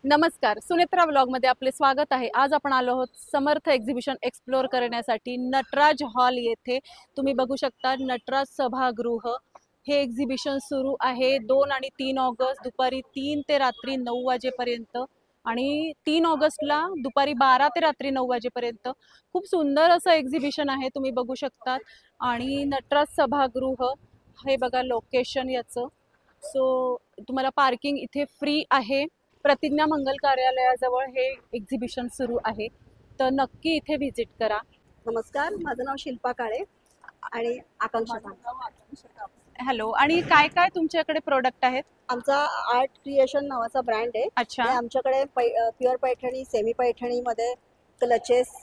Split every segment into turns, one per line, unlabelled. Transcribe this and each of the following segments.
नमस्कार, सुनेत्रा व्लॉग मध्ये आपले स्वागत आहे। आज आपण आलो आहोत समर्थ एक्झिबिशन एक्सप्लोर करण्यासाठी नटराज हॉल येथे। तुम्ही बघू शकता नटराज सभागृह हे एक्झिबिशन सुरू आहे 2 आणि 3 ऑगस्ट दुपारी 3 ते रात्री 9 वाजेपर्यंत आणि 3 ऑगस्टला दुपारी 12 ते रात्री 9 वाजेपर्यंत। खूप सुंदर असं एक्झिबिशन आहे, तुम्ही बघू शकता। आणि नटराज सभागृह हे बघा लोकेशन याचं। सो तुम्हाला पार्किंग इथे फ्री आहे। प्रतिज्ञा मंगल कार्यालयाजवळ हे एक्झिबिशन सुरू आहे, तर नक्की इथे व्हिजिट करा।
नमस्कार, माझं नाव शिल्पा काळे आणि आकांक्षा।
हॅलो, आणि काय काय तुमच्याकडे प्रोडक्ट आहेत?
आमचा आर्ट क्रिएशन नावाचा ब्रँड आहे।
अच्छा,
आणि आमच्याकडे प्युअर पैठणी, सेमी पैठणी मध्ये क्लचेस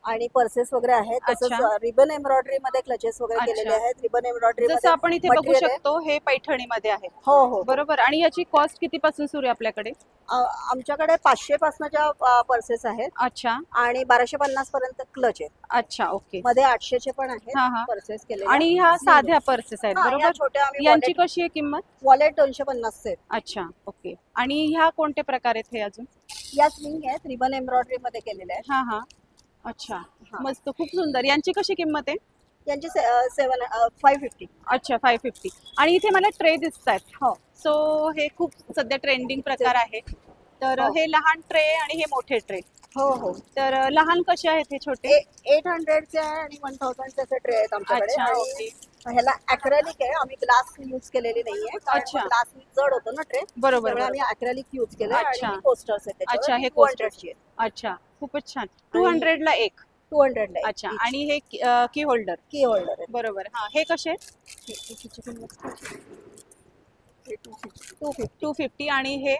आणि पर्सेस वगैरे आहेत। तसंच
अच्छा.
रिबन एम्ब्रॉयडरी मध्ये क्लचेस वगैरे
अच्छा.
केलेले आहेत। रिबन एम्ब्रॉयडरी
जसं
मध्ये
आपण इथे बघू
मटेरियल आहे।
शकतो हे पैठणी मध्ये आहे,
हो हो
बरोबर। आणि याची कॉस्ट किती पासून सुरू आहे आपल्याकडे?
आमच्याकडे 500 पासूनच्या पर्सेस आहेत
अच्छा
आणि 1250 पर्यंत क्लच आहेत।
अच्छा, ओके।
मध्ये 800 चे पण आहेत
हा हा।
पर्सेस केलेले।
आणि ह्या साध्या पर्सेस आहेत,
ह्या
बरोबर।
छोट्या आम्ही
यांची कशी आहे किंमत?
वॉलेट 250 चे।
अच्छा, ओके। आणि ह्या कोणते प्रकार आहेत हे अजून?
या स्विंग आहेत, रिबन एम्ब्रॉयडरी मध्ये केलेले आहेत।
हा हा, अच्छा, मस्त, खूप सुंदर। यांची कशी किंमत आहे?
यांची 550।
अच्छा, 550। आणि इथे मला ट्रे दिसत आहेत।
हो
सो हे खूप सध्या ट्रेंडिंग प्रकार आहे। तर
हो.
हे लहान ट्रे आणि हे मोठे ट्रे।
हो हो।
तर लहान कसे आहेत हे छोटे?
800 चे आहे आणि 1000 चे असे ट्रे आहेत आमच्याकडे।
अच्छा,
आणि
ओके।
ह्याला ॲक्रेलिक आहे, आम्ही ग्लास यूज केलेली नाहीये कारण
अच्छा.
ग्लास जड होतो ना ट्रे,
बरोबर,
त्यामुळे आम्ही
बरोबर।
ॲक्रेलिक यूज केलं।
अच्छा.
आणि कोस्टर्स आहेत त्याच्यावर।
अच्छा, हे
200
coasters.
ची आहे।
अच्छा, खूपच छान। 200 ला एक?
200 ला
अच्छा। आणि हे की होल्डर?
की होल्डर आहे।
बरोबर, हा। हे कसे?
250।
250। आणि हे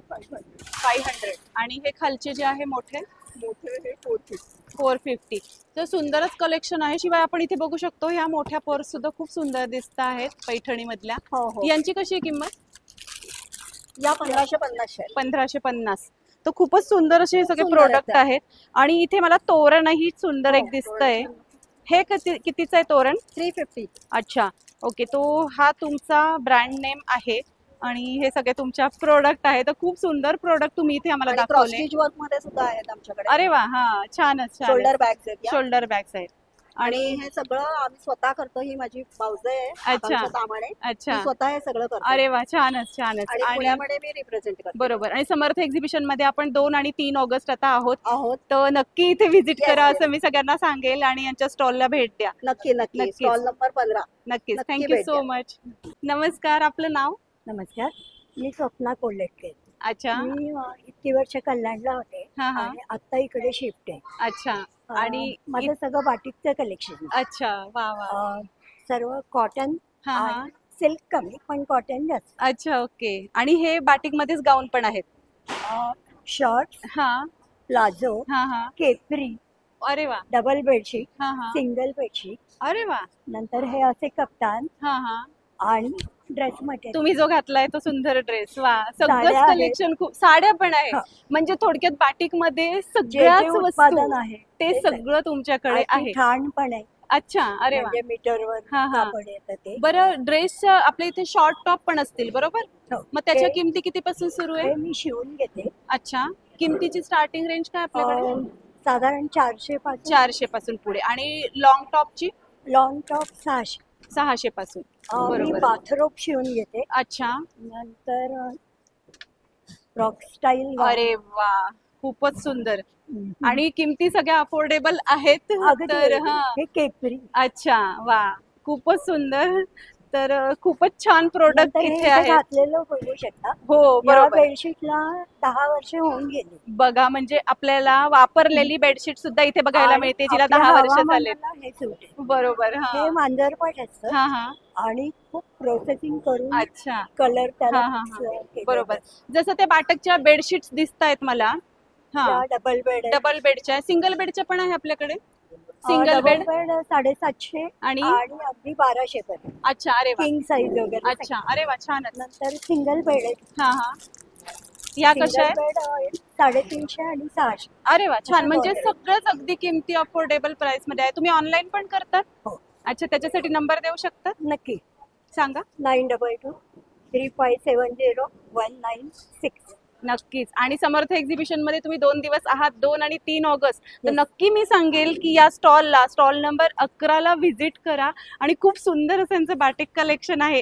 500। आणि हे खालचे जे आहे मोठे?
मोठे हे 450।
450। तर सुंदरच कलेक्शन आहे। शिवाय आपण इथे बघू शकतो ह्या मोठ्या पर्स सुद्धा खूप सुंदर दिसत आहेत पैठणी मधल्या।
हो हो।
यांची कशी आहे किंमत?
या 1550 चे आहेत।
1550। तर खूपच सुंदर असे सगळे
सुंदर आहेत
प्रोडक्ट
त्या।
आहेत। आणि इथे मला तोरणही सुंदर
हो,
एक दिसतंय। हे कितीचं आहे तोरण?
350।
अच्छा, ओके। तो हा तुमचा ब्रँड नेम आहे आणि हे सगळे तुमच्या प्रोडक्ट आहेत। तर खूप सुंदर प्रोडक्ट तुम्ही इथे आम्हाला
आणि क्रॉस
दाखवले।
स्टिच वर्क मध्ये सुद्धा आहेत आमच्याकडे।
अरे वा, हा, छानच छान।
शोल्डर बॅग्स आहेत या।
शोल्डर बॅग्स आहेत।
आणि
आणि
हे सगळं आम्ही स्वतः करतो। ही माझी भाऊज आहे
अच्छा
आकांक्षा तामाणे,
अच्छा,
ती स्वतः हे सगळं करते।
अरे वा, छानच छानच।
आणि
आणि
पुण्यामध्ये मी रिप्रेझेंट करते।
बरोबर। आणि समर्थ एक्झिबिशन मध्ये आपण 2 आणि 3 ऑगस्ट आता
आहोत।
तर नक्की इथे व्हिजिट
Yes,
करा
yes.
असं मी सगळ्यांना सांगेल आणि यांच्या स्टॉलला भेट द्या।
नक्की नक्की।
नक्कीच
स्टॉल नंबर 15।
नक्कीच।
नक्की
थँक्यू
भेट
सो
द्या।
मच। नमस्कार, आपलं नाव?
नमस्कार, मी स्वप्ना कोल्हेटके।
अच्छा,
मी इतकी वर्ष कल्याणला होते
हा हा,
आणि आता इकडे शिफ्ट आहे।
अच्छा। आणि
माझं सगळं बाटिकचं कलेक्शन,
अच्छा, वा वा,
सर्व कॉटन
हा हा,
आणि सिल्क कमी पण कॉटन जास्त।
अच्छा, ओके। आणि हे बाटिक मध्येच गाऊन पण आहेत?
शर्ट,
हा
प्लाझो,
हा हा,
केपरी,
अरे वा,
डबल बेडशीट,
हा हा,
सिंगल बेडशीट,
अरे वा,
नंतर हे असे कप्तान
हा हा।
आणि ड्रेस मटेरियल।
तुम्ही जो घातलाय तो सुंदर ड्रेस, वा, सगळंच
साड्या आहेत।
कलेक्शन, खूप साड्या पण आहे।
हा.
म्हणजे थोडक्यात बाटिक मध्ये
जे
सगळ्याच
जे
वस्तू
उत्पादन आहे
ते
तेच आहे।
सगळं तुमच्याकडे
आणि
आहे।
ठाण पण आहे,
अच्छा, अरे वा,
म्हणजे मीटरवर
हा हा।
कापड येतं ते।
बरं, ड्रेस आपल्या इथे शॉर्ट टॉप पण असतील, बरोबर?
हो.
मग त्याच्या
ते-
किमती किती पासून सुरू आहे?
ते मी शिवून घेते।
अच्छा, किमतीची स्टार्टिंग रेंज काय आपल्याकडे?
साधारण 400 पासून
400 पासून पुढे। आणि लॉंग टॉपची?
Long top 600।
600 पासून,
मी
बरोबर।
बाथरोब शिवून घेते।
अच्छा,
नंतर फ्रॉक स्टाईल
अरे वा, खूपच सुंदर। आणि किमती सगळ्या अफोर्डेबल आहेत तर हा,
हे केपरी।
अच्छा, वा, खूपच सुंदर। तर खूपच छान प्रोडक्ट
नंतर हे
इथे
इथे
आहेत।
घातलेलं बघू शकता।
हो,
या
बरोबर।
बेडशीटला 10 वर्ष होऊन गेली
बघा, म्हणजे आपल्याला वापरलेली बेडशीट सुद्धा इथे बघायला
आणि
मिळते जिला
आपल्या
10 वर्ष झालेत।
हवामानाला हे सूट आहे।
बरोबर, हा
हे मांजरपट असतं
हा हा,
आणि खूप प्रोसेसिंग करून
अच्छा,
कलर त्याला
हा हा
fix
हा,
केलेलं
बरोबर।
आहे।
जसं त्या बाटकच्या बेडशीट्स दिसत आहेत मला, हा,
या डबल बेड आहे।
डबल बेडच्या, सिंगल बेडच्या पण आहे आपल्याकडे? सिंगल
डबल
बेड
बेड 750
आणि
आणि अगदी 1200 पर्यंत
अच्छा, अरे वा,
किंग साईज वगैरे
अच्छा, अरे वा, छानच।
नंतर सिंगल बेड आहे।
हा हा, ह्या कशा
सिंगल
आहेत?
बेड 350 आणि 600।
अरे वा, छान।
अशा
म्हणजे
दोन आहेत।
सगळंच अगदी किमती अफोर्डेबल प्राइस मध्ये आहे। तुम्ही ऑनलाईन पण करतात?
हो,
अच्छा, त्याच्यासाठी नंबर देऊ शकता?
नक्की।
सांगा।
922 3570 196।
नक्कीच. आणि समर्थ एक्झिबिशन मध्ये तुम्ही 2 दिवस आहात, 2 आणि 3 ऑगस्ट. तर
Yes.
नक्की मी सांगेल की या स्टॉल नंबर 11 ला व्हिजिट करा आणि खूप सुंदर असं त्यांचं बाटिक कलेक्शन आहे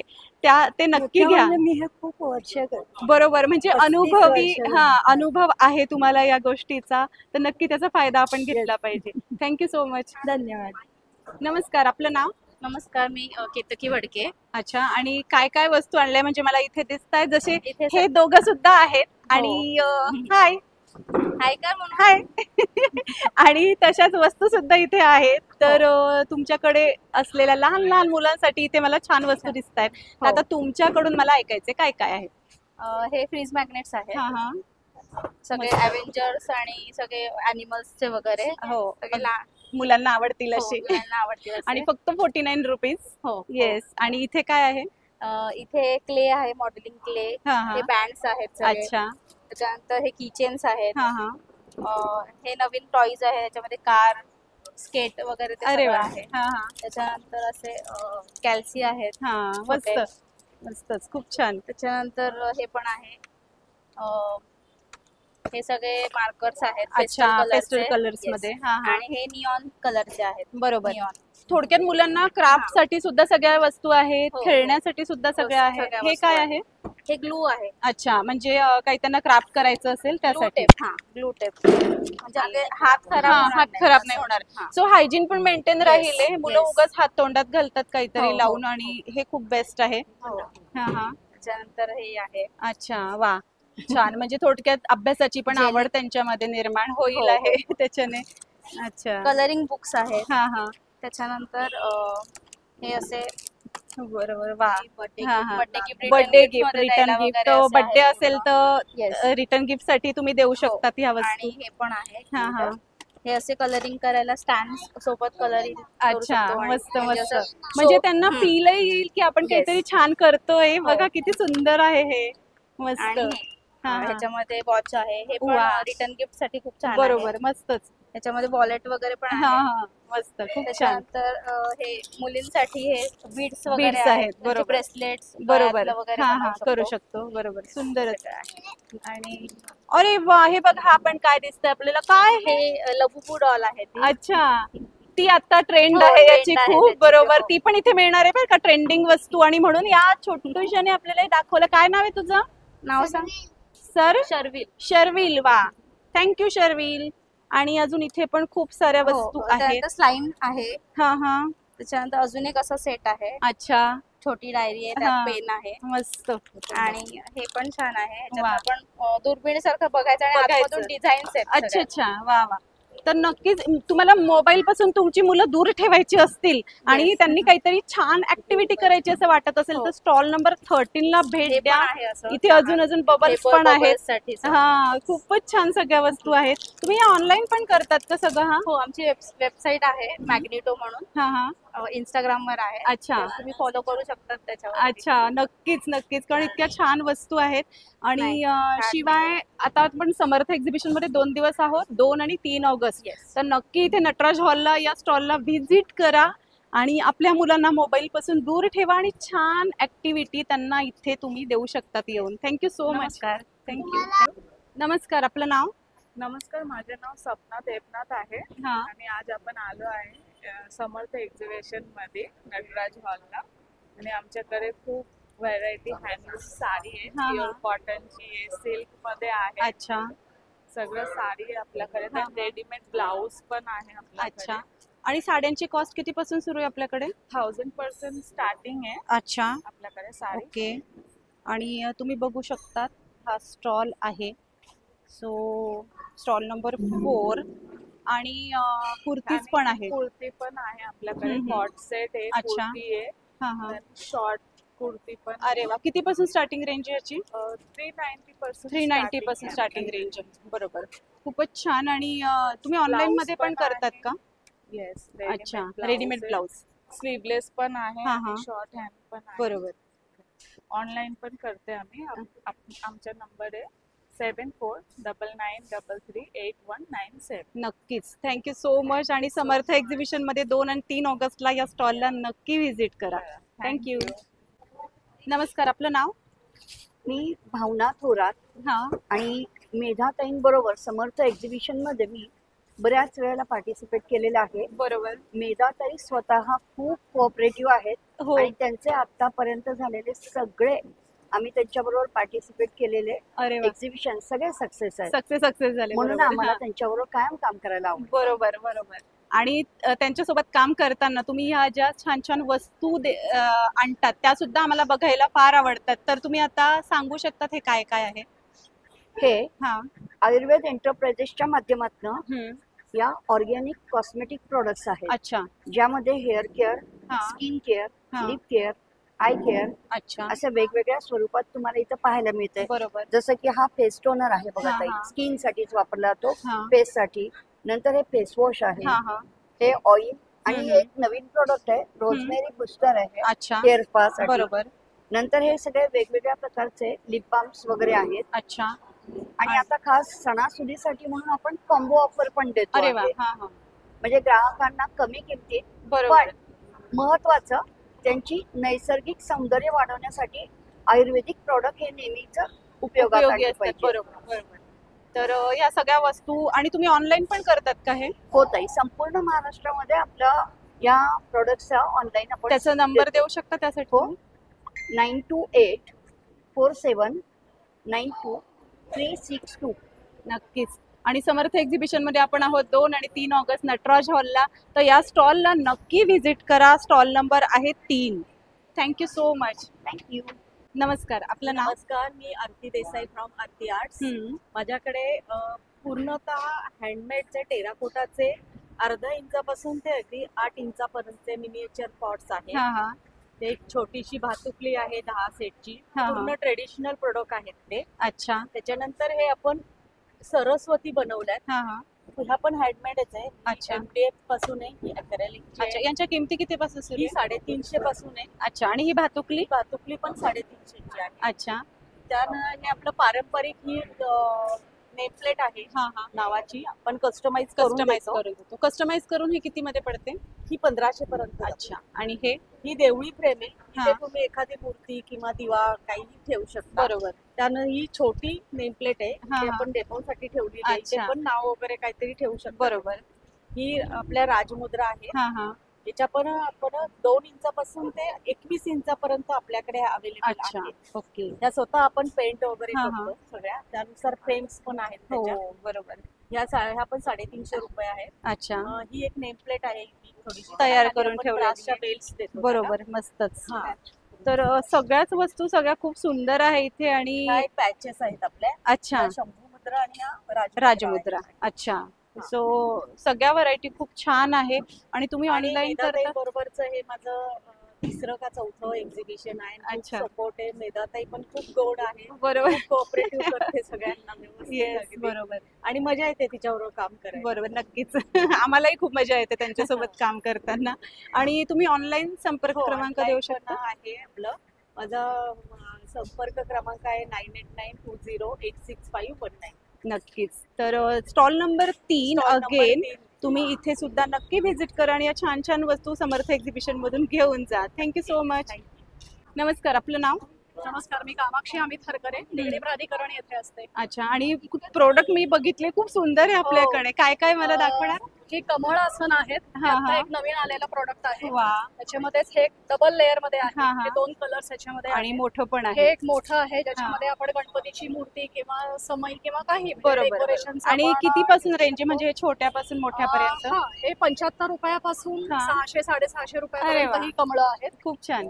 ते नक्की घ्या.
म्हणजे मी हे खूप वर्ष करते.
बरोबर, म्हणजे
35
अनुभवी
वर्ष
हा
झाली.
अनुभव आहे तुम्हाला या गोष्टीचा, तर नक्की त्याचा फायदा आपण घेतला पाहिजे. Thank you so much.
धन्यवाद.
नमस्कार, आपलं नाव?
नमस्कार, मी केतकी वडके.
अच्छा, आणि काय काय वस्तू आणल्या म्हणजे मला इथे दिसत आहेत, जसे
इथे
हे दोघं सुद्धा आहेत आणि हाय
हाय काय म्हणून
हाय आणि तशाच वस्तू सुद्धा इथे आहेत. तर तुमच्याकडे असलेल्या लहान लहान मुलांसाठी इथे मला छान वस्तू दिसत आहेत. तर आता तुमच्याकडून मला ऐकायचे काय काय आहे.
हे फ्रीज मॅग्नेट्स आहेत.
हा हा
सगळे अव्हेंजर्स आणि सगळे अॅनिमल्सचे वगैरे
हो,
सगळे
मुलांना आवडतील
हो,
असे.
मुलांना आवडतील असे.
आणि फक्त 49 रुपीज.
हो
येस. आणि इथे काय आहे.
इथे क्ले आहे, मॉडेलिंग क्ले.
हा हा
हे बँड्स आहेत सगळे.
अच्छा.
त्याच्यानंतर हे किचेन्स आहेत.
हा हा
हे नवीन टॉईज आहे, त्याच्यामध्ये कार, स्केट वगैरे ते
अरे
सगळं
वा.
आहे.
हा हा
त्याच्यानंतर असे कॅल्सी आहेत.
हा मस्त
छोटे.
मस्तच, खूप छान.
त्याच्यानंतर हे पण आहे. हे सगळे मार्कर्स आहेत.
अच्छा,
pastel
पेस्टल
colourचे.
Colours
Yes.
मध्ये. हा हा
आणि हे निऑन कलरचे आहेत.
बरोबर.
निऑन.
थोडक्यात मुलांना क्राफ्ट साठी सुद्धा सगळ्या वस्तू आहेत,
हो, हो.
खेळण्यासाठी सुद्धा सगळ्या आहेत.
सगळ्या
हे
वस्तू
काय
आहेत.
आहे.
हे ग्लू आहे.
अच्छा, म्हणजे काही त्यांना क्राफ्ट करायचं असेल
ग्लू
त्यासाठी.
टेप. हा, ग्लू टेप. म्हणजे आपले हात खराब
हा,
होणार
हात खराब नाही
असं.
होणार.
हा.
सो हायजीन पण मेंटेन राहिले. मुलं
yes.
उगाच हात तोंडात घालतात
हो,
काहीतरी
हो,
लावून,
हो.
आणि हे खूप बेस्ट आहे.
हो.
हा हा
त्याच्यानंतर हे आहे.
अच्छा, वा छान. म्हणजे थोडक्यात अभ्यासाची पण
Jelly.
आवड त्यांच्यामध्ये निर्माण होईल
हो,
आहे त्याच्याने. अच्छा.
कलरिंग बुक्स आहेत.
हा हा
त्याच्यानंतर हे असे
बरोबर. वा.
बर्थडे
हा, हा.
Gift,
birthday gift, return gift, birthday असेल तर
Yes.
रिटर्न गिफ्ट साठी तुम्ही देऊ शकतात ह्या वस्तू.
आणि हे पण आहे.
हा हा
हे असे कलरिंग करायला स्टँड सोबत कलरिंग
अच्छा, मस्त मस्त. म्हणजे त्यांना फीलही येईल की आपण
Yes.
काहीतरी छान करतोय.
हो.
बघा किती सुंदर आहे हे. मस्त.
आणि
हा, हा.
ह्याच्यामध्ये वॉच आहे. हे पण
वा.
रिटर्न गिफ्ट साठी खूप छान आहे.
बरोबर, मस्तच.
ह्याच्यामध्ये वॉलेट वगैरे पण
हा
आहे.
हा मस्त, खूप छान.
त्याच्यानंतर हे मुलींसाठी हे बीड्स वगैरे
Beads आहेत, बरोबर.
ब्रेसलेट्स
बरोबर.
वगैरे
हा हा
बनवू
करू
शकतो.
शकतो. बरोबर, सुंदरच आहे. आणि अरे वा, हे बघ, हा पण काय दिसतंय आपल्याला. काय हे.
हे लबुबू डॉल आहे ती.
अच्छा, ती आता ट्रेंड
हो,
आहे
trend
याची
आहे
खूप.
त्याची,
बरोबर,
हो.
ती पण इथे मिळणार आहे बरं का, ट्रेंडिंग वस्तू. आणि म्हणून या छोटूशाने आपल्याला हे दाखवलं. काय नाव आहे तुझं.
नाव सांग.
सर
शर्विल.
शर्विल. वा, थँक्यू शर्विल. आणि अजून इथे पण खूप साऱ्या वस्तू आहेत.
त्यानंतर स्लाईम आहे.
हा हा
त्याच्यानंतर अजून एक असा सेट आहे.
अच्छा,
छोटी डायरी आहे,
हा.
त्यात पेन आहे.
मस्त.
आणि हे पण छान आहे.
वा.
ह्याच्यात आपण दुर्बिणी सारखं बघायचं आणि
बघायचं.
आतमधून डिझाईन्स आहेत
अच्छा
सगळ्या.
अच्छा, वा वा. तर नक्कीच तुम्हाला मोबाईल पासून तुमची मुलं दूर ठेवायची असतील आणि त्यांनी काहीतरी छान ऍक्टिव्हिटी करायची असं वाटत असेल, तर स्टॉल नंबर 13 ला
हे
भेट
पण
द्या.
आहे असं.
इथे अजून अजून बबल्स
Paper
पण आहेत.
bubbles साठी सगळं.
हा, खूपच छान सगळ्या वस्तू आहेत. तुम्ही ऑनलाईन पण करतात का सगळं. हा
हो, आमची वेबसाईट आहे मॅग्नेटो म्हणून.
हा हा
इंस्टाग्राम वर आहे.
अच्छा.
तर तुम्ही फॉलो करू शकतात त्याच्यावर.
अच्छा, नक्कीच नक्कीच, कारण इतक्या छान वस्तू आहेत. आणि
नाही,
शिवाय आता आपण समर्थ एक्झिबिशन मध्ये 2 दिवस आहोत, 2 आणि 3 ऑगस्ट.
Yes.
तर नक्की इथे नटराज हॉलला या स्टॉलला व्हिजिट करा आणि आपल्या मुलांना मोबाईल पासून दूर ठेवा आणि छान ऍक्टिव्हिटी त्यांना इथे तुम्ही देऊ शकतात येऊन. Thank you so much.
नमस्कार.
थँक्यू. नमस्कार, आपलं नाव.
नमस्कार, माझे नाव सपना देवनाथ आहे
हा.
आणि आज आपण आलो आहे समर्थ एक्झिबिशन मध्ये नटराज हॉलला. आणि आमच्याकडे खूप व्हरायटी हँडलूम साडी आहे,
हा, हा.
प्युअर कॉटनची आहे, सिल्क मध्ये आहे,
अच्छा
सगळं साडी आहे आपल्याकडे. तर रेडीमेड ब्लाऊज पण आहे आपल्याकडे.
अच्छा. आणि साड्यांची कॉस्ट कितीपासून सुरू आहे आपल्याकडे.
1000% स्टार्टिंग आहे
अच्छा,
आपल्याकडे साडी.
ओके. आणि तुम्ही बघू शकतात हा स्टॉल आहे. So stall number 4. आणि कुर्तीज
आणि
पण आहे.
कुर्ती पण आहे आपल्याकडे.
हम्म.
कॉट सेट आहे,
अच्छा.
कुर्ती आहे,
हा हा.
शॉर्ट कुर्ती पण.
अरे वा, कितीपासून स्टार्टिंग रेंज याची.
390%
390% स्टार्टिंग रेंज. बरोबर, खूपच छान. आणि तुम्ही ऑनलाईन मध्ये पण करतात का.
येस.
अच्छा, रेडीमेड ब्लाऊज.
स्लीवलेस पण आहे
हा, हा.
आणि शॉर्ट हँड पण आहे.
बरोबर.
ऑनलाईन पण करते आम्ही. आमचा नंबर आहे 7499338197.
नक्कीच, थँक्यू सो मच. आणि समर्थ एक्झिबिशन मध्ये 2 आणि 3 ऑगस्टला या स्टॉलला नक्की व्हिजिट करा. थँक्यू. नमस्कार, आपलं नाव.
मी भावना थोरात
हा
आणि मेधाताईंबरोबर समर्थ एक्झिबिशन मध्ये मी बऱ्याच वेळेला पार्टिसिपेट केलेलं आहे.
बरोबर.
मेधाताई स्वतः खूप कोऑपरेटिव्ह आहेत
हो.
आणि त्यांचे आतापर्यंत झालेले सगळे आम्ही त्यांच्याबरोबर पार्टिसिपेट केलेले
अरे वा,
एक्झिबिशन सगळे सक्सेस आहेत.
सक्सेस झाले.
म्हणून
बरोबर.
आम्हाला
हा.
त्यांच्याबरोबर कायम काम करायला आवडतं.
बरोबर बरोबर. आणि त्यांच्यासोबत काम करताना तुम्ही ह्या ज्या छान छान वस्तू आणतात त्या सुद्धा आम्हाला बघायला फार आवडतात. तर तुम्ही आता सांगू शकतात हे काय काय आहे?
हे
हा.
आयुर्वेद एंटरप्राइजेसच्या माध्यमातून
हम्म.
या ऑर्गॅनिक कॉस्मेटिक प्रोडक्ट्स आहेत,
अच्छा.
ज्यामध्ये हेअर केअर,
हा.
स्किन केअर,
हा.
लिप केअर, आय केअर
अच्छा.
अशा वेगवेगळ्या स्वरूपात तुम्हाला इथं पाहायला मिळते.
बरोबर.
जसं की हा फेस टोनर आहे बघा
हा,
ताई,
हा.
स्किन साठीच वापरला जातो,
हा.
फेस साठी. नंतर हे फेस वॉश आहे,
हा हा.
हे ऑइल आणि
हम्म.
हे एक नवीन प्रोडक्ट आहे रोजमेरी बुस्टर आहे
अच्छा.
हेअर स्पा साठी.
बरोबर.
नंतर हे सगळे वेगवेगळ्या प्रकारचे लिप बाम्स वगैरे आहेत.
अच्छा.
आणि आता खास सणासुदीसाठी म्हणून आपण कॉम्बो ऑफर पण देतो
अरे वा.
आहे.
हा हा.
म्हणजे ग्राहकांना कमी किमतीत,
बरोबर.
पण महत्वाचं त्यांची नैसर्गिक सौंदर्य वाढवण्यासाठी आयुर्वेदिक प्रॉडक्ट हे नेहमीच उपयोगात
उपयोगी
आणले
असतात.
पाहिजे.
बरोबर बरोबर. तर ह्या सगळ्या वस्तू आणि तुम्ही ऑनलाईन पण करतात का हे?
होत आहे. संपूर्ण महाराष्ट्रामध्ये आपल्या या प्रोडक्टचा ऑनलाईन आपण
त्याचा नंबर
देतो.
देऊ शकता त्यासाठी?
हो. 9284792362.
नक्कीच. आणि समर्थ एक्झिबिशन मध्ये आपण आहोत 2 आणि 3 ऑगस्ट नटराज हॉलला. तर या स्टॉलला नक्की व्हिजिट करा. स्टॉल नंबर आहे 3. Thank you so much.
थँक्यू.
नमस्कार, आपलं नाव?
नमस्कार, मी आरती देसाई फ्रॉम आरती आर्ट्स. माझ्याकडे पूर्णतः हँडमेडचे टेराकोटाचे अर्धा इंचापासून ते अगदी 8 इंचापर्यंतचे मिनिएचर पॉट्स आहेत.
हा हा.
ते एक छोटीशी भातुकली आहे 10 सेटची.
हा, हा.
पूर्ण ट्रेडिशनल प्रोडक्ट आहेत ते.
अच्छा.
त्याच्यानंतर हे आपण सरस्वती बनवल्यात.
हा हा.
ह्या पण हँडमेडच आहे.
अच्छा.
MDF पासून आहे, ही acrylic
अच्छा,
आहे.
यांच्या किमती किती पासून सुरू
ही
आहे?
350 पासून आहे.
अच्छा. आणि ही भातुकली?
ही भातुकली पण 350 ची आहे.
अच्छा.
त्यानं हे आपलं पारंपरिक ही नेमप्लेट आहे
हा हा.
नावाची, आपण कस्टमाइज करून देतो.
कस्टमाइज करून ही किती मध्ये पडते?
ही 1500 पर्यंत.
अच्छा. आणि हे?
ही देवळी फ्रेम आहे.
हा.
इथे तुम्ही एखादी मूर्ती किंवा दिवा काही ठेवू शकता.
बरोबर.
त्यानं ही छोटी नेमप्लेट आहे,
हा,
ती
हा.
आपण डेमोसाठी ठेवली आहे.
अच्छा.
इथे पण नाव वगैरे काहीतरी ठेवू शकतो.
बरोबर.
ही आपल्या राजमुद्रा आहे.
हा हा.
याच्या पण आपण 2 इंचापासून ते 21 इंचापर्यंत आपल्याकडे अवेलेबल
अच्छा.
आहे.
ओके.
त्या स्वतः आपण पेंट वगैरे
हा,
करतो सगळ्या. त्यानुसार फ्रेम्स पण आहेत
हो
त्याच्यात.
बरोबर.
ह्या पण 350 रुपये आहेत.
अच्छा.
ही एक नेम प्लेट आहे, ही थोडीशी
तयार
आणि
करून
आपण
ठेवलेली
ब्रासच्या
आहे.
बेल्ट्स देतो
बरोबर. मस्तच.
त्याला. हा.
तर सगळ्याच वस्तू सगळ्या खूप सुंदर आहे इथे. आणि
ह्या एक पॅचेस आहेत आपल्या.
अच्छा.
ह्या शंभू मुद्रा आणि ह्या
राजमुद्रा. अच्छा. सो सगळ्या व्हरायटी खूप छान आहे. आणि तुम्ही ऑनलाईन करता?
बरोबरच हे माझं 3रं का 4थं एक्झिबिशन आहे.
अच्छा.
सपोर्ट आहे. मेधाताई पण खूप गोड आहे,
बरोबर.
कोऑपरेटिव्ह करते सगळ्यांना व्यवस्थित
येस.
अगदी.
बरोबर
आणि मजा येते तिच्याबरोबर काम करायला.
बरोबर. नक्कीच. आम्हालाही खूप मजा येते त्यांच्यासोबत काम करताना. आणि तुम्ही ऑनलाईन संपर्क
हो,
क्रमांक
online
देऊ
पण
शकता?
आहे आपलं. माझा संपर्क क्रमांक आहे 9892086519.
नक्कीच. तर स्टॉल नंबर 3 अगेन तुम्ही इथे सुद्धा नक्की व्हिजिट करा आणि या छान छान वस्तू समर्थ एक्झिबिशन मधून घेऊन जा. Thank you so much. नमस्कार, आपलं नाव?
नमस्कार, मी कामाक्षी अमित हरकरे, लेणी प्राधिकरण येथे असते.
अच्छा. आणि प्रोडक्ट मी बघितले, खूप सुंदर आहे आपल्याकडे. काय काय मला दाखवणार?
हे कमळ आसन आहेत.
हा,
आता
हा.
एक नवीन आलेला प्रोडक्ट आहे.
वा.
त्याच्यामध्येच हे डबल लेअर मध्ये
हा,
आहे.
हा.
हे 2 कलर्स याच्यामध्ये
आणि
आहेत.
मोठं पण
हे
आहे.
एक मोठं आहे ज्याच्यामध्ये आपण गणपतीची मूर्ती किंवा समई किंवा काही
बरोबर.
डेकोरेशनचं
आणि
आपण,
कितीपासून रेंज म्हणजे छोट्यापासून मोठ्यापर्यंत?
हा, हे 75 रुपयापासून
हा.
600-650
अरे
रुपयापर्यंत
वा.
ही कमळं आहेत.
खूप छान.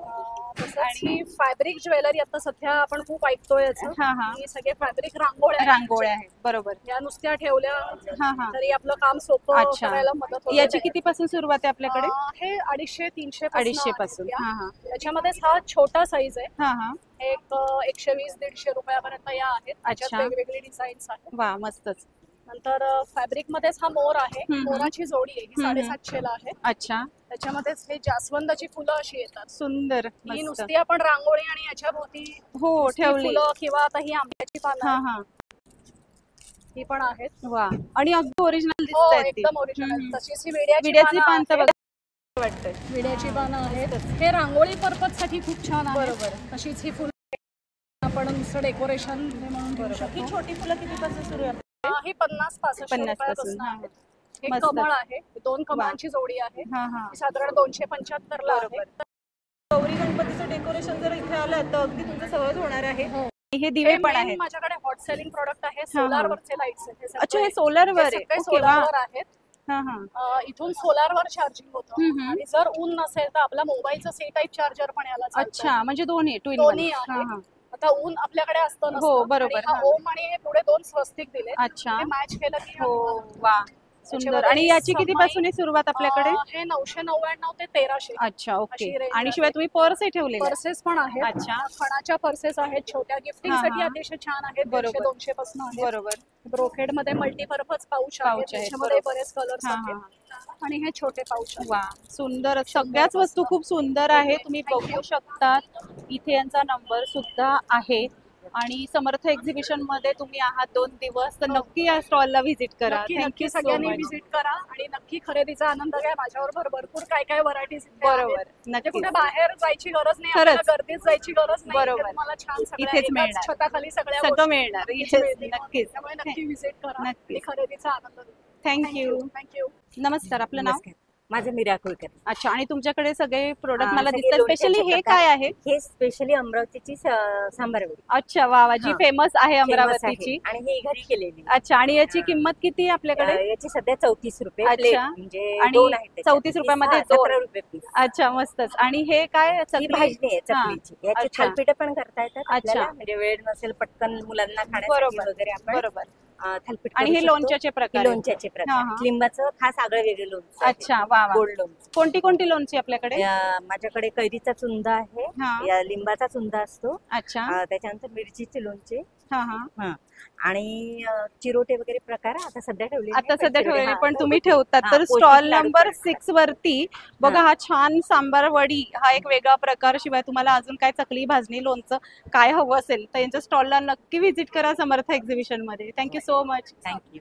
तसंच ही फॅब्रिक ज्वेलरी आता सध्या आपण खूप ऐकतोय याचं.
हा, हा.
ही सगळे फॅब्रिक रांगोळ्या आहेत.
रांगोळ्या आहेत. बरोबर.
या नुसत्या ठेवल्या
हा, हा.
तरी आपलं काम सोपं
अच्छा.
करायला मदत होते.
याची किती पासून सुरुवात आहे आपल्याकडे?
हे 250-300
250 पासून. हा हा.
त्याच्यामध्येच हा छोटा साईज आहे.
हा हा.
एक 120-150 रुपयापर्यंत या आहेत. त्याच्यात
अच्छा.
वेगवेगळी डिझाईन्स आहेत.
वा, मस्तच.
नंतर फॅब्रिक मध्येच हा मोर आहे.
हम्म.
मोराची जोडी आहे, ही 750 ला आहे.
अच्छा.
त्याच्यामध्येच हे जास्वंदाची फुलं अशी येतात.
सुंदर.
ही
मस्त.
नुसती आपण रांगोळी आणि याच्या भोवती
हो,
नुसती
ठेवली.
फुलं किंवा आता ही आंब्याची पानं
हा
आहेत,
हा.
ही पण आहेत.
वा. आणि अगदी ओरिजिनल
हो,
दिसत आहेत
एकदम ओरिजिनल.
हम्म.
तशीच ही विड्याची
विड्याची
पानं
पान तर
आहेत.
बघा वाटतंय.
विड्याची पानं आहेत. हे रांगोळी पर्पज साठी खूप छान आहे.
बरोबर.
तशीच ही फुलं आपण नुसतं डेकोरेशन म्हणून देऊ
ही
शकतो.
छोटी फुलं कितीपासून सुरू आहे?
हे 50-65
50 पासून,
रुपयापासून
हा.
आहेत. हे
मस्त.
कमळ आहे, 2 कमळांची जोडी आहे,
हा हा
ही साधारण 275 ला आहे.
बरोबर. गौरी गणपतीचं डेकोरेशन जर इथे आलं तर अगदी तुमचं सहज होणार आहे. हे दिवे
हे
पण
main
आहेत.
माझ्याकडे हॉट सेलिंग प्रोडक्ट आहे,
हा.
सोलार वरचे लाईट्स आहेत. हे
अच्छा, हे
सगळे-
सोलर वर
हे
आहे.
सगळे
ओके, वा.
सोलार वर आहेत.
हा हा
इथून सोलार वर चार्जिंग होतं
हम्म.
आणि जर ऊन नसेल तर आपला मोबाईलचं सी टाईप चार्जर पण याला चालतं.
अच्छा, म्हणजे दोन्ही टू इन
दोन्ही
वन.
आहे.
हा हा
आता ऊन आपल्याकडे असतं नसतं.
हो, बरोबर.
आणि हा
हा.
ओम आणि हे पुढे 2 स्वस्तिक दिले,
अच्छा,
हे मॅच केलं की
हो, वा, सुंदर. आणि याची किती पासून आहे सुरुवात आपल्याकडे?
हे 999 ते 1300.
अच्छा, ओके.
अशी range
आणि
आहे.
शिवाय तुम्ही पर्स ठेवलेले आहेत.
पर्सेस पण आहेत.
अच्छा.
खणाच्या पर्सेस आहेत, छोट्या गिफ्टिंग
हा,
साठी
हा.
अतिशय छान आहेत.
बरोबर.
150-200 पासून आहेत.
बरोबर.
ब्रोकेड मध्ये मल्टीपर्पज पाऊच
Pouch
आहेत,
आहेत,
त्याच्यामध्ये
बरोबर.
बरेच कलर्स
हा,
आहेत आणि हे छोटे पाऊच आहेत.
वा, सुंदर. सगळ्याच वस्तू खूप सुंदर आहे, तुम्ही बघू शकता. इथे यांचा नंबर सुद्धा आहे. आणि समर्थ एक्झिबिशन मध्ये तुम्ही आहात 2 दिवस, तर नक्की या स्टॉलला व्हिजिट करा.
नक्की
थँक्यू
नक्की
सो
सगळ्यांनी
मच.
व्हिजिट करा आणि नक्की खरेदीचा आनंद घ्या. माझ्याबरोबर भरपूर काय काय व्हरायटीज
बरोबर,
म्हणजे
नक्की.
कुठे बाहेर जायची गरज नाही,
खरंच.
आपल्याला गर्दीत जायची गरज नाही.
बरोबर.
इथे तुम्हाला छान सगळ्या
इथेच
एकाच
मिळणार.
छताखाली सगळ्या
सगळं
गोष्टी
मिळणार.
इथेच
Yes,
मिळतील.
नक्कीच.
त्यामुळे नक्की व्हिजिट करा
नक्कीच.
आणि खरेदीचा आनंद घ्या.
थँक्यू.
थँक्यू.
नमस्कार, आपलं नाव?
नमस्कार. माझं मीरा कुलकर्णी.
अच्छा, आणि तुमच्याकडे सगळे प्रोडक्ट मला
सगळे
दिसतात.
लोणच्याचे
स्पेशली हे
प्रकार.
काय आहे?
हे स्पेशली अमरावतीची सांबारवडी
अच्छा, वा वा, जी
हा.
फेमस आहे
famous
अमरावतीची.
आहे. आणि ही घरी केलेली.
अच्छा, आणि याची किंमत किती आहे आपल्याकडे?
याची सध्या 34 रुपये
अच्छा.
प्लेट, म्हणजे
आणि
2 आहेत त्याच्यात.
34 रुपयामध्ये
17
दोन.
रुपये पीस.
अच्छा, मस्तच. आणि हे काय?
ही
चकली?
भाजणी आहे
हा.
चकलीची. याची
अच्छा.
थालपीठ पण करता येतात आपल्याला,
अच्छा.
म्हणजे वेळ नसेल पटकन मुलांना खाण्यासाठी
बरोबर,
वगैरे आपण
बरोबर.
थालपीठ
आणि
करू
हे
शकतो.
लोणच्याचे प्रकार
हे
आहेत.
लोणच्याचे
हा,
प्रकार
हा.
लिंबाचं खास आगळं वेगळं लोणचं आहे.
अच्छा, वा वा.
गोड लोणचं.
कोणती कोणती लोणची आपल्याकडे?
माझ्याकडे कैरीचा चुंदा आहे,
हा.
या लिंबाचा चुंदा असतो,
अच्छा,
त्याच्यानंतर मिरचीचे लोणचे
हा हा.
आणि चिरोटे वगैरे प्रकार आता सध्या ठेवले
आता सध्या ठेवलेले पण तुम्ही ठेवतात.
हा,
तर
पौष्टिक
स्टॉल
लाडू
नंबर
पण
6 वरती बघा, हा छान सांबार वडी हा एक वेगळा प्रकार. शिवाय तुम्हाला अजून काय चकली, भाजणी, लोणचं काय हवं असेल तर यांच्या स्टॉलला नक्की व्हिजिट करा समर्थ एक्झिबिशन मध्ये. Thank you so much.
थँक्यू.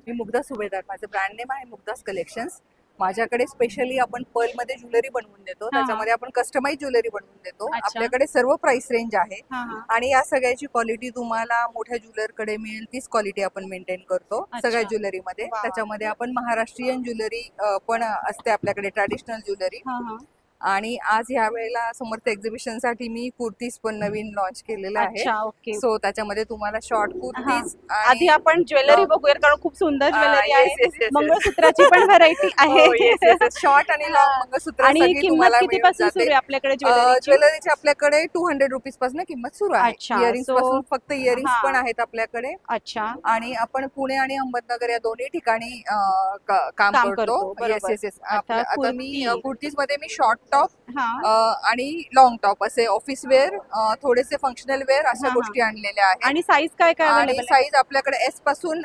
मी मुग्धा सुभेदार, माझं ब्रँड नेम आहे मुग्धास कलेक्शन्स. माझ्याकडे स्पेशली आपण पर्ल मध्ये ज्वेलरी बनवून देतो,
हा.
त्याच्यामध्ये आपण कस्टमाइज ज्वेलरी बनवून देतो.
अच्छा.
आपल्याकडे सर्व प्राइस रेंज आहे
हा हा.
आणि या सगळ्याची क्वालिटी तुम्हाला मोठ्या ज्वेलर कडे मिळेल तीच क्वालिटी आपण मेंटेन करतो
अच्छा.
सगळ्या ज्वेलरीमध्ये.
वा वा.
त्याच्यामध्ये आपण महाराष्ट्रीयन ज्वेलरी पण असते आपल्याकडे, ट्रॅडिशनल ज्वेलरी.
हा हा.
आणि आज ह्या वेळेला समर्थ एक्झिबिशन साठी मी कुर्तीज पण नवीन लॉन्च केलेलं आहे.
अच्छा, ओके.
सो त्याच्यामध्ये तुम्हाला शॉर्ट कुर्तीज
आधी आपण ज्वेलरी बघूया, कारण खूप सुंदर ज्वेलरी आहे. मंगळसूत्राची पण व्हरायटी आहे.
शॉर्ट आणि लॉंग मंगळसूत्र
आणि
सगळी
किंमत
तुम्हाला
किती
मिळून
पासून
जाते.
सुरू आहे आपल्याकडे ज्वेलरीची?
ज्वेलरीची आपल्याकडे 200 रुपीज पासून किंमत सुरू आहे.
अच्छा,
इयरिंग्स
so-
पासून फक्त इयरिंग्स
हा.
पण आहेत आपल्याकडे.
अच्छा,
आणि आपण पुणे आणि अहमदनगर या दोन्ही ठिकाणी काम
काम
करतो.
करतो, बरोबर.
Yes yes.
आता
आता मी
कुर्ती.
कुर्तीज मध्ये मी शॉर्ट टॉप
हा.
आणि लॉंग टॉप असे ऑफिस वेअर, थोडेसे फंक्शनल वेअर
हा,
अशा
हा.
गोष्टी आणलेल्या आहेत.
आणि साईज काय काय
आणि
available आहे?
साईज आपल्याकडे एस पासून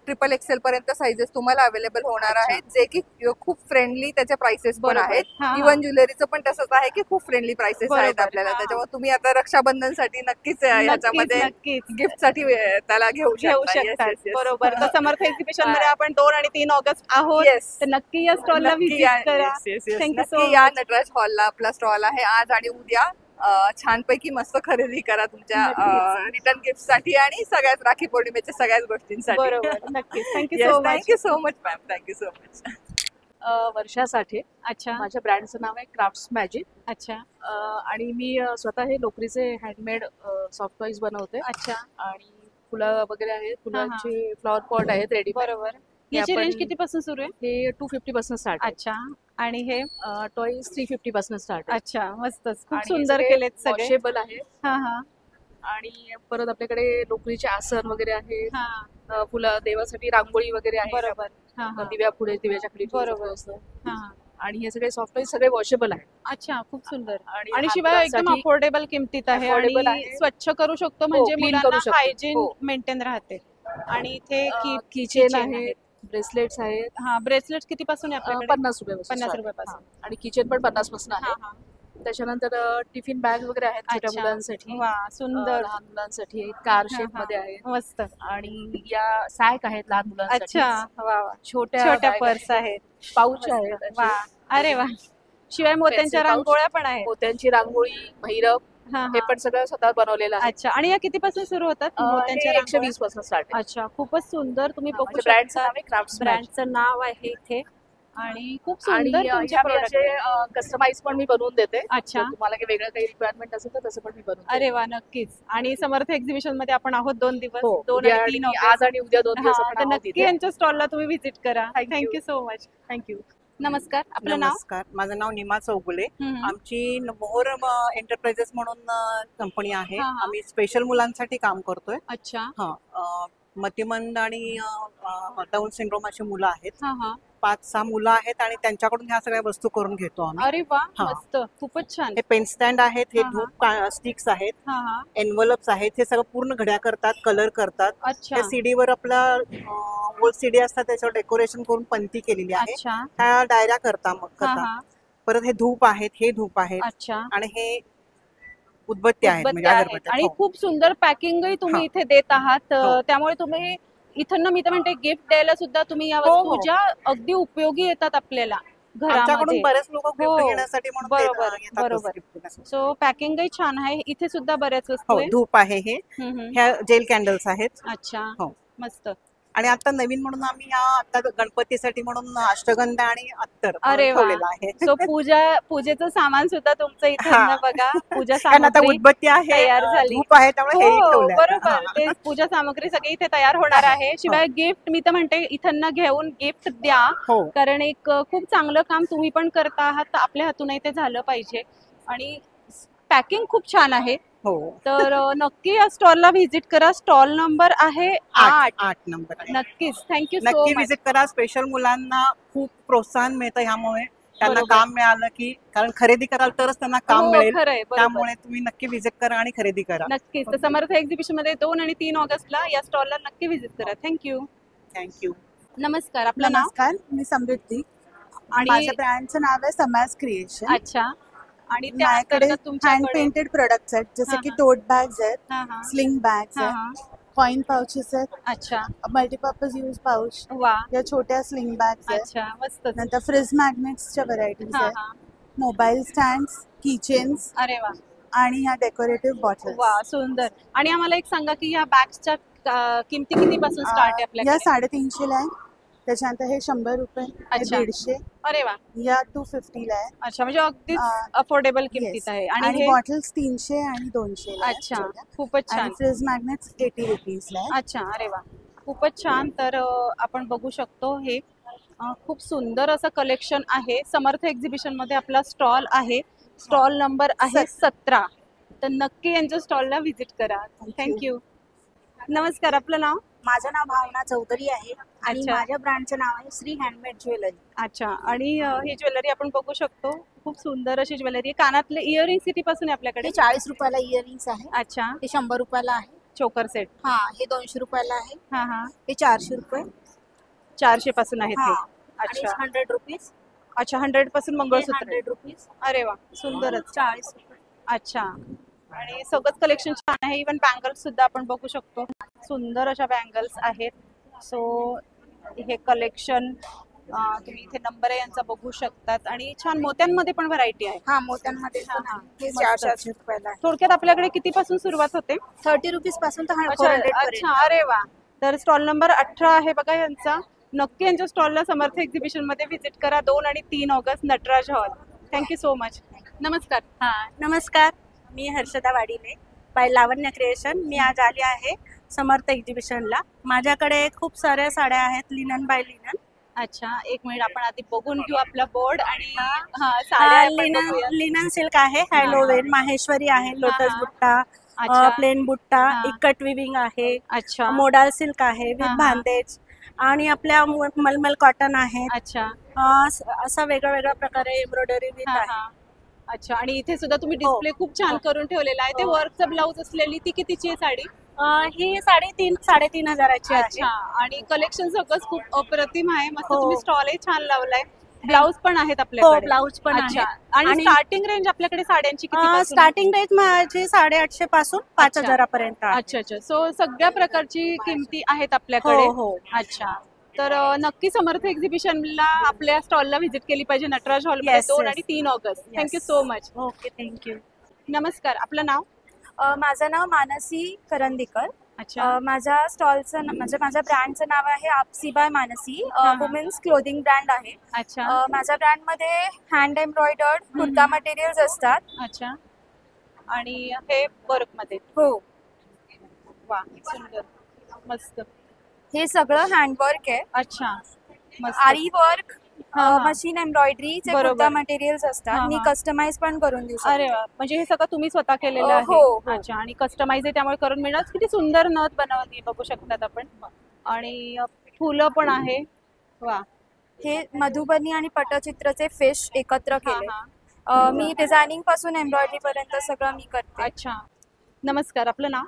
XXL पर्यंत साईजेस तुम्हाला अवेलेबल होणार
अच्छा.
आहेत, जे की खूप फ्रेंडली त्याचे प्राइसेस पण
बरोबर.
आहेत.
हा, हा.
इव्हन ज्वेलरीचं पण तसंच आहे की खूप फ्रेंडली प्राइसेस आहेत
बरोबर.
आपल्याला.
हा.
त्याच्यामुळे तुम्ही आता रक्षाबंधन साठी नक्कीच ह्याच्यामध्ये
नक्कीच
गिफ्ट साठी त्याला घेऊ
घेऊ
शकता. Yes,
शकतात.
yes, yes.
बरोबर. तर समर्थ एक्झिबिशन मध्ये आपण 2 आणि 3 ऑगस्ट आहोत.
Yes.
तर नक्की या स्टॉलला
नक्की या.
व्हिजिट करा.
Yes, yes, yes.
Thank you so
नक्की या.
मच.
नटराज हॉलला आपला स्टॉल आहे आज आणि उद्या. छानपैकी मस्त खरेदी करा तुमच्या रिटर्न गिफ्ट साठी आणि सगळ्याच राखी पौर्णिमेच्या सगळ्याच गोष्टींसाठी.
बरोबर, नक्कीच. Thank you so much.
Thank you so much ma'am. Thank you so much.
वर्षासाठी
अच्छा,
माझ्या ब्रँडचं नाव आहे क्राफ्ट्स मॅजिक.
अच्छा,
आणि मी स्वतः हे लोकरीचे हँडमेड सॉफ्ट टॉईज बनवते.
अच्छा,
आणि फुलं वगैरे आहेत, फुलांचे फ्लॉवर पॉट आहेत रेडी.
बरोबर. याची
आपण-
रेंज किती पासून सुरू आहे?
हे 250 पासून स्टार्ट आहे.
अच्छा, आणि हे
टॉईज 350 पासून स्टार्ट आहे.
अच्छा, मस्तच. खूप
आणि
सुंदर केलेत सगळे.
वॉशेबल आहे.
हा हा
आणि परत आपल्याकडे लोकरीचे आसन वगैरे आहेत.
हा,
फुलं देवासाठी रांगोळी वगैरे आहे.
बरोबर. हा हा,
दिव्या पुढे दिव्याच्या खाली
बरोबर.
असतं.
हा हा.
आणि हे सगळे सॉफ्ट टॉईज सगळे वॉशेबल आहेत.
अच्छा, खूप सुंदर.
आणि
आणि
लहान
शिवाय एकदम
मुलांसाठी
अफोर्डेबल किमतीत आहे
affordable
आणि
आहे.
स्वच्छ करू शकतो, म्हणजे
clean
मुलांना
करू शकतो.
हायजीन
हो.
मेंटेन राहते. आणि इथे
किचेन
keychain
आहेत, ब्रेसलेट्स आहेत.
हा, ब्रेसलेट किती पासून आहे आपल्याकडे?
50 रुपयापासून
50
start.
रुपयापासून.
हा. आणि किचन पण 50 पासून
हा
आहे.
हा.
त्याच्यानंतर टिफिन बॅग वगैरे आहेत छोट्या
अच्छा.
मुलांसाठी.
वा, सुंदर.
लहान मुलांसाठी कार
हा,
शेप
हा.
मध्ये आहेत.
मस्त.
आणि या सॅक आहेत लहान मुलांसाठी.
अच्छा, वा वा.
छोट्या
छोट्या
bag
पर्स
आहेत.
आहेत.
पाऊच
मस्त.
आहेत असे.
वा, अरे वा. शिवाय मोत्यांच्या
Pencil pouch.
रांगोळ्या पण आहेत.
मोत्यांची रांगोळी, भैरव
हा,
हे
हा.
पण सगळं स्वतः बनवलेलं आहे.
अच्छा, आणि या कितीपासून सुरू होतात मोत्यांच्या रांगोळ्या?
120 पासून स्टार्ट आहे.
अच्छा, खूपच सुंदर. तुम्ही बघू
ब्रँडचं
शकता
नाव आहे क्राफ्ट
ब्रँडचं नाव आहे इथे आणि खूप
आणि
सुंदर तुमचे
ह्या मी
प्रोडक्ट.
असे कस्टमाइज पण मी बनवून देते.
अच्छा.
जर तुम्हाला काही वेगळं काही रिक्वायरमेंट असेल तर तसं पण मी बनवून देते.
अरे वा, नक्कीच. आणि समर्थ एक्झिबिशन मध्ये आपण आहोत 2 दिवस,
हो,
2
उद्या
आणि 3
आणि
ऑगस्ट.
आज आणि उद्या 2 दिवस
हा,
आपण
तर
आहोत
नक्की
इथे.
यांच्या स्टॉलला तुम्ही व्हिजिट करा.
Thank you.
Thank you so much. Thank you. नमस्कार, आपलं नाव?
नमस्कार, माझं नाव निमा चौगुले.
हम्म.
आमची मोहर एंटरप्राइजेस म्हणून कंपनी आहे.
हा, हा.
आम्ही स्पेशल मुलांसाठी काम करतोय.
अच्छा.
हा, मतिमंद आणि डाऊन सिंड्रोम अशी मुलं आहेत.
हा, हा.
5-6 मुलं आहेत आणि त्यांच्याकडून ह्या सगळ्या वस्तू करून घेतो आम्ही.
अरे वा,
हा.
मस्त, खूपच छान.
हे पेन स्टँड आहेत, हे
हा, हा.
धूप स्टिक्स आहेत,
हा, हा.
एनवलप्स आहेत. हे सगळं पूर्ण घड्या करतात, कलर करतात.
अच्छा.
हे सीडीवर आपला ओल्ड सीडी असतात त्याच्यावर डेकोरेशन करून पंती केलेली आहे.
अच्छा.
ह्या डायऱ्या करता
हा,
करतात.
हा.
परत हे धूप आहेत, हे धूप आहेत
अच्छा.
आणि हे उदबत्ती आहेत,
उदबत्ती
म्हणजे
आहेत.
अगरबत्त्या.
आणि
हो.
खूप सुंदर पॅकिंगही तुम्ही
हा.
इथे देत आहात.
हो.
त्यामुळे तुम्ही इथं मी तर म्हणते गिफ्ट द्यायला सुद्धा तुम्ही या
हो,
वस्तू
हो.
ज्या अगदी उपयोगी येतात आपल्याला
आमच्याकडून
घरामध्ये.
बरेच लोक गिफ्ट
हो,
घेण्यासाठी म्हणून
बरोबर,
येतात
बरोबर.
gift घेण्यासाठी.
सो पॅकिंगही छान आहे. इथे सुद्धा बऱ्याच वस्तू
हो,
आहे.
धूप आहे हे.
हम्म.
ह्या जेल कॅन्डल्स आहेत.
अच्छा.
हो.
मस्त.
आणि आता नवीन म्हणून आम्ही आता गणपतीसाठी म्हणून अष्टगंधा आणि अत्तर
अरे वा.
ठेवलेलं आहे.
सो पूजेचं सामान सुद्धा तुमचं इथे
हा.
ना बघा. पूजा
कारण आता
सामग्री
उदबत्ती आहे,
तयार झाली.
धूप आहे, त्यामुळे हे
हो,
ठेवलंय.
बरोबर.
हा.
ते पूजा सामग्री सगळी इथे तयार होणार आहे. शिवाय गिफ्ट मी तर म्हणते इथं घेऊन गिफ्ट द्या.
हो.
कारण एक खूप चांगलं काम तुम्ही पण करता आहात. आपल्या हातूनही ते झालं पाहिजे. आणि पॅकिंग खूप छान आहे.
हो.
तर नक्की या स्टॉलला व्हिजिट करा. स्टॉल नंबर आहे 8.
8 नंबर आहे.
नक्कीच. थँक्यू सो
नक्की
मच.
विजिट करा. स्पेशल मुलांना खूप प्रोत्साहन मिळतं ह्यामुळे. त्यांना
बरोबर.
काम मिळालं की, कारण खरेदी कराल तरच त्यांना काम
हो,
मिळेल.
खरंय, बरोबर.
त्यामुळे तुम्ही नक्की विजिट करा आणि खरेदी करा.
नक्कीच. तर समर्थ एक्झिबिशन मध्ये 2 आणि 3 ऑगस्टला या स्टॉलला नक्की व्हिजिट करा. थँक्यू.
थँक्यू.
नमस्कार, आपलं नाव?
नमस्कार, मी समृद्धी.
आणि
माझ्या ब्रँडचं नाव आहे समाज क्रिएशन.
अच्छा. आणि त्या
माझ्याकडे
अंतर्गत
हँड
तुमच्याकडे
पेंटेड प्रोडक्ट्स आहेत, जसे
हा,
की
हा.
टोट बॅग्स आहेत,
हा, हा.
स्लिंग बॅग्स
हा,
आहेत,
हा.
कॉइन पाउचेस आहेत,
अच्छा.
मल्टीपर्पज यूज पाउच,
वा.
या छोट्या स्लिंग बॅग्स आहेत.
अच्छा, मस्त.
नंतर फ्रिज मॅग्नेट्सच्या व्हरायटीज
हा,
आहेत,
हा.
मोबाईल स्टँड्स, किचेन्स
अरे वा,
आणि ह्या डेकोरेटिव्ह बॉटल्स.
वा, सुंदर. आणि आम्हाला एक सांगा की या बॅग्सच्या किमती कितीपासून स्टार्ट आहे
या
आपल्याकडे?
350 ला आहे. त्याच्यानंतर हे 100 रुपये, हे
अच्छा.
150,
अरे वा.
या 250 ला आहे.
अच्छा, म्हणजे अगदीच अफोर्डेबल किमतीत
Yes.
आहे.
आणि
हे
बॉटल्स 300 आणि 200 ला आहेत
अच्छा,
छोट्या.
खूपच
आणि
छान.
फ्रिज मॅग्नेट्स 80 रुपीज ला आहे.
अच्छा, अरे वा, खूपच छान. तर आपण बघू शकतो हे खूप सुंदर असं कलेक्शन आहे. समर्थ एक्झिबिशन मध्ये आपला स्टॉल आहे. स्टॉल नंबर आहे 17. तर नक्की यांच्या स्टॉलला व्हिजिट करा. थँक्यू. नमस्कार, आपलं नाव?
माझं नाव भावना चौधरी आहे आणि
अच्छा.
माझ्या ब्रँडचं नाव आहे श्री हँडमेड ज्वेलरी.
अच्छा. आणि ही ज्वेलरी आपण बघू शकतो. खूप सुंदर अशी ज्वेलरी आहे. कानातले इयरिंग कितीपासून आहे आपल्याकडे?
हे 40 रुपयाला इयरिंग्स आहे.
अच्छा.
हे 100 रुपयाला आहे.
चोकर सेट.
हा, हे 200 रुपयाला आहे.
हा, हा.
हे 400 रुपये.
400 पासून आहेत
हा.
हे.
आणि
अच्छा.
100 रुपीज.
अच्छा, 100 पासून मंगळसूत्र.
100 रुपीज.
अरे वा, सुंदरच.
40 रुपये.
अच्छा. आणि सगळंच कलेक्शन छान आहे. इव्हन बँगल्स सुद्धा आपण बघू शकतो. सुंदर अशा बँगल्स आहेत. सो हे कलेक्शन तुम्ही इथे नंबर आहे यांचा बघू शकतात. आणि छान मोत्यांमध्ये पण व्हरायटी आहे.
हा, मोत्यांमध्ये
हा,
पण
हा.
आहे. हे
मस्त.
400 रुपयाला आहे.
थोडक्यात आपल्याकडे कितीपासून सुरुवात होते?
30 रुपीज पासून तर
अच्छा,
400 पर्यंत.
अच्छा, अरे वा. तर स्टॉल नंबर 18 आहे बघा यांचा. नक्की यांच्या स्टॉलला समर्थ एक्झिबिशन मध्ये व्हिजिट करा. 2 आणि 3 August, Nataraj hall. Thank you so much. नमस्कार.
हा, नमस्कार, मी हर्षदा वाडीले, बाय लावण्य क्रिएशन. मी आज आली आहे समर्थ एक्झिबिशनला. माझ्याकडे खूप साऱ्या साड्या आहेत, लिनन बाय लिनन.
अच्छा, एक मिनिट, आपण आधी बघून घेऊ आपला बोर्ड. आणि साड्या आपण
लिनन
बघूया.
लिनन सिल्क आहे, हॅलोवेन, माहेश्वरी आहे, लोटस बुट्टा,
अच्छा.
प्लेन बुट्टा,
हा.
इक्कट विविंग आहे,
अच्छा.
मोडाल सिल्क आहे
हा,
विथ
हा.
भांदेज, आणि आपल्या मलमल कॉटन आहे.
अच्छा.
असा वेगळ्या वेगळ्या प्रकारे एम्ब्रॉयडरी विथ
हा,
आहे.
हा. अच्छा. आणि इथे सुद्धा तुम्ही
हो.
डिस्प्ले खूप छान करून ठेवलेला आहे. ते
हो.
वर्कचं ब्लाऊज असलेली ती कितीची आहे साडी?
ही 3.5 हजाराची
अच्छा.
आहे.
आणि कलेक्शन सगळंच खूप अप्रतिम आहे. मस्त.
हो.
तुम्ही स्टॉलही छान लावलाय. ब्लाऊज पण आहेत
हो,
आपल्याकडे?
ब्लाऊज पण
अच्छा.
आहे.
आणि स्टार्टिंग रेंज आपल्याकडे साड्यांची किती?
स्टार्टिंग रेंज माझी 850 पासून 5000 पर्यंत.
अच्छा, अच्छा. सो सगळ्या प्रकारची किमती आहेत आपल्याकडे.
हो, हो.
अच्छा. तर नक्की समर्थ एक्झिबिशनला आपल्या स्टॉलला व्हिजिट केली पाहिजे, नटराज हॉल मध्ये.
Yes,
2
yes.
आणि 3 August.
Yes.
Thank you so much.
Okay, thank you.
नमस्कार, आपलं नाव?
माझं नाव मानसी करंदीकर.
अच्छा.
माझ्या स्टॉलचं म्हणजे माझ्या ब्रँडचं नाव आहे Aapsi by Mansi. Women's clothing brand आहे.
अच्छा.
माझ्या ब्रँडमध्ये हँड एम्ब्रॉयडर्ड कुर्ता मटेरियल्स असतात.
अच्छा. आणि हे वर्क मध्ये?
हो.
वा, सुंदर, मस्त.
हे सगळं हँडवर्क आहे.
अच्छा, मस्त.
आरी वर्क, मशीन एम्ब्रॉयडरीचे कुर्ता मटेरियल्स असतात. मी कस्टमाइज पण करून देऊ शकते.
अरे वा, म्हणजे हे सगळं तुम्ही स्वतः केलेलं आहे?
हो.
अच्छा. आणि कस्टमाइज आहे त्यामुळे करून मिळणार. किती सुंदर नथ बनवली बघू शकतात आपण. आणि फुलं पण आहे. वा.
हे मधुबनी आणि पटचित्रचे फिश एकत्र केले. मी डिझायनिंग पासून एम्ब्रॉयडरी पर्यंत सगळं मी करते.
अच्छा. नमस्कार, आपलं नाव?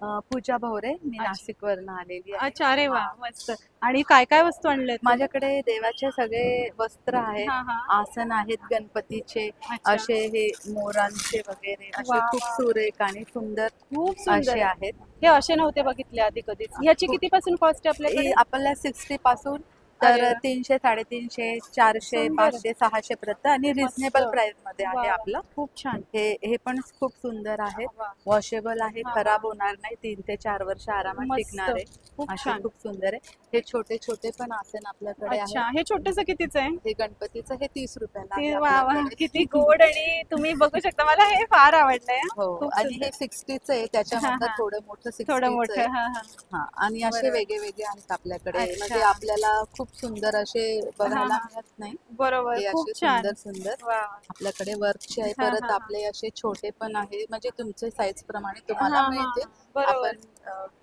पूजा भवरे. मी नाशिकवरून आलेली आहे.
अच्छा. अरे वा, मस्त. आणि काय काय वस्तू आणल्यात?
माझ्याकडे देवाचे सगळे वस्त्र आहेत, आसन आहेत गणपतीचे, असे हे मोरांचे वगैरे असे खूप सुरेख आणि सुंदर
खूप
असे आहेत.
हे असे नव्हते बघितले आधी कधीच. ह्याची किती पासून कॉस्ट आहे आपल्याकडे?
आपल्याला 60 पासून तर 300, 350, 400, 500, 600 पर्यंत आणि रिझनेबल प्राइस मध्ये आहे आपलं.
खूप छान.
हे पण खूप सुंदर आहे. वॉशेबल आहे, खराब होणार नाही, 3 ते 4 वर्ष आरामात टिकणार आहे. असे खूप सुंदर आहे. हे छोटे छोटे पण आसन आपल्याकडे आहे.
हे छोटेस कितीच आहे?
हे गणपतीचं हे 30 रुपयाला आहे.
वा वा, किती गोड. आणि तुम्ही बघू शकता, मला हे फार आवडलंय.
हो. आणि हे 60चं आहे, त्याच्यामध्ये थोडं मोठं 60चं आहे. आणि असे वेगळे वेगळे आहेत आपल्याकडे. म्हणजे आपल्याला खूप सुंदर असे बघायला मिळत नाही.
बरोबर.
हे असे सुंदर सुंदर आपल्याकडे वर्कचे आहे. परत आपले असे छोटे पण आहे, म्हणजे तुमचे साईज प्रमाणे तुम्हाला मिळते. आपण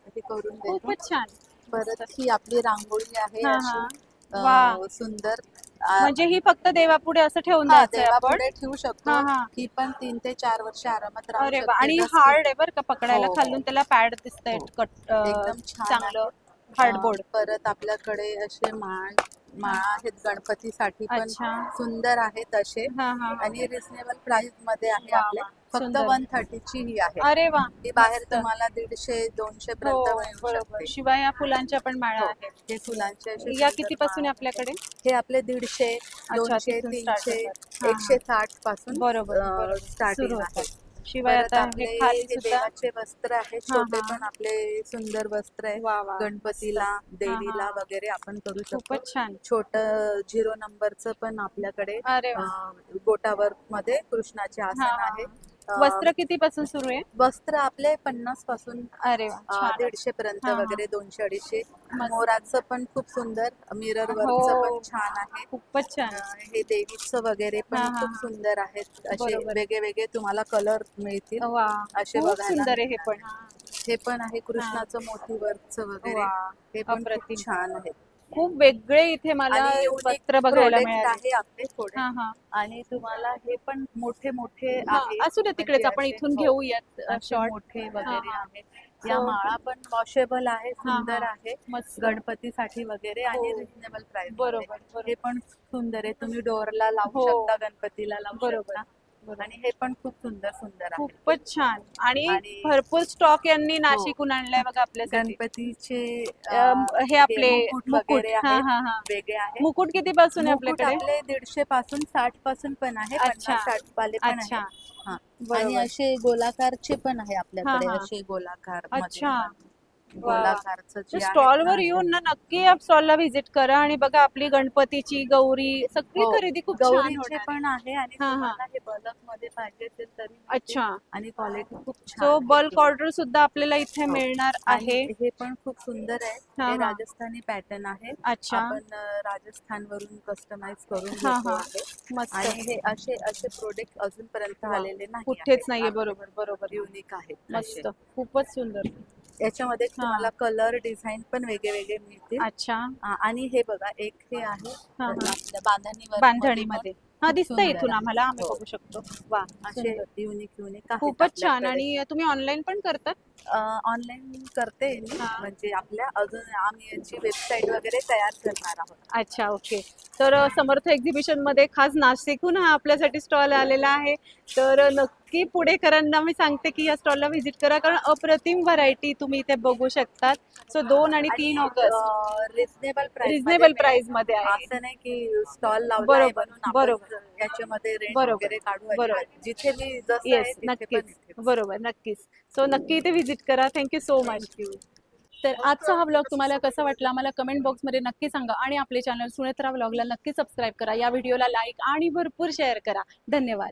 हे करून देतो.
खूपच छान.
परत ही आपली रांगोळी आहे अशी सुंदर.
म्हणजे ही फक्त देवापुढे असं ठेवून द्यायचं
देवापुढे ठेवू शकतो. ही पण 3 ते 4 वर्ष आरामात राहू शकते.
आणि हार्ड आहे बरं का पकडायला. खालून त्याला पॅड दिसतंय
एकदम
चांगलं हार्डबोर्ड.
परत आपल्याकडे असे माळा आहेत गणपतीसाठी पण सुंदर आहेत असे. आणि रिझनेबल प्राइस मध्ये आहे आपले. फक्त 130ची ही आहे.
अरे वा.
ही बाहेर तुम्हाला 150-200 पर्यंत मिळू शकते.
शिवाय या फुलांच्या पण माळा आहेत.
हे फुलांचे असे.
या किती पासून आहे आपल्याकडे?
हे आपले 150, 200, 300, 160 पासून बरोबर स्टार्टिंग आहे.
शिवाय आता
हे देवाचे वस्त्र आहेत, छोटे पण आपले सुंदर वस्त्र आहे. गणपतीला, देवीला वगैरे आपण करू शकतो.
खूपच छान.
छोट 0 नंबरचं पण आपल्याकडे गोटावर्क मध्ये कृष्णाचे आसन आहे.
वस्त्र किती पासून सुरू आहे?
वस्त्र आपले 50 पासून
150
पर्यंत वगैरे 200-250. मोराचं पण खूप सुंदर. मिरर वर्कचं पण छान आहे.
खूपच छान.
हे देवीचं वगैरे पण खूप सुंदर आहेत. असे वेगळे वेगळे तुम्हाला कलर मिळतील असे बघायला. हे पण आहे कृष्णाचं मोती वर्कचं वगैरे. हे पण खूप छान आहे.
खूप वेगळे इथे मला वस्त्र बघायला
आहे आपले थोडे. आणि तुम्हाला हे पण मोठे मोठे
असू दे तिकडेच, आपण इथून घेऊयात शॉर्ट.
मोठे वगैरे आहेत. या माळा पण वॉशेबल आहे, सुंदर आहे गणपतीसाठी वगैरे आणि रिझनेबल प्राइस. बरोबर. हे पण सुंदर आहे. तुम्ही डोअरला लावू शकता, गणपतीला लावू शकता. आणि हे पण खूप सुंदर सुंदर आहे.
खूपच छान. आणि भरपूर स्टॉक यांनी नाशिकहून आणलाय बघा आपल्यासाठी.
गणपतीचे
हे आपले
मुकुट वेगळे आहे.
मुकुट किती पासून आहे आपल्याकडे?
आपले 150 पासून 60 पासून पण आहे. 50-60 वाले पण आहे. आणि असे गोलाकारचे पण आहे आपल्याकडे. असे गोलाकार. गोलाकारचं
स्टॉलवर येऊन ना नक्की या स्टॉलला व्हिजिट करा आणि बघा आपली गणपतीची, गौरी सगळी खरेदी खूप छान
गौरीचे पण आहे. आणि तुम्हाला हे बल्क मध्ये पाहिजे असेल तरी.
अच्छा.
आणि क्वालिटी खूप छान.
सो बल्क ऑर्डर सुद्धा आपल्याला इथे मिळणार आहे.
हे पण खूप सुंदर आहे. हे राजस्थानी पॅटर्न आहे.
अच्छा.
आपण राजस्थान वरून कस्टमाइज करून घेतो आहे. आणि हे असे असे प्रोडक्ट अजूनपर्यंत आलेले नाही,
कुठेच नाहीये. बरोबर बरोबर.
युनिक आहे.
मस्त, खूपच सुंदर.
याच्यामध्ये तुम्हाला कलर डिझाईन पण वेगळे वेगळे मिळतील.
अच्छा.
आणि हे बघा, एक हे आहे
बांधणीमध्ये. दिसतंय इथून आम्हाला, आम्ही बघू शकतो. वा,
असे युनिक
खूपच छान. आणि तुम्ही ऑनलाईन पण करतात?
ऑनलाईन करते म्हणजे आपल्या अजून आम्ही याची वेबसाईट वगैरे तयार करणार आहोत.
अच्छा, ओके. तर समर्थ एक्झिबिशन मध्ये खास नाशिकहून हा आपल्यासाठी स्टॉल आलेला आहे. तर नक्की नक्की पुणेकरांना मी सांगते की या स्टॉलला व्हिजिट करा, कारण अप्रतिम व्हरायटी तुम्ही इथे बघू शकतात. सो 2 आणि 3 ऑगस्ट रिझनेबल प्राइस मध्ये आहे.
असं नाही की स्टॉल लावला
बरोबर बरोबर
याच्यामध्ये रेंट
बरोबर
वगैरे काढू
बरोबर
अजिबात. जिथे मी जसं
येस
आहे तिथे पण
नक्कीच
इथे.
बरोबर नक्कीच. सो नक्की इथे व्हिजिट करा. Thank you so much. तर आजचा हा व्लॉग तुम्हाला कसा वाटला मला कमेंट बॉक्समध्ये नक्की सांगा आणि आपले चॅनल सुनेत्रा व्लॉगला नक्की सबस्क्राईब करा. या व्हिडिओला लाईक आणि भरपूर शेअर करा. धन्यवाद.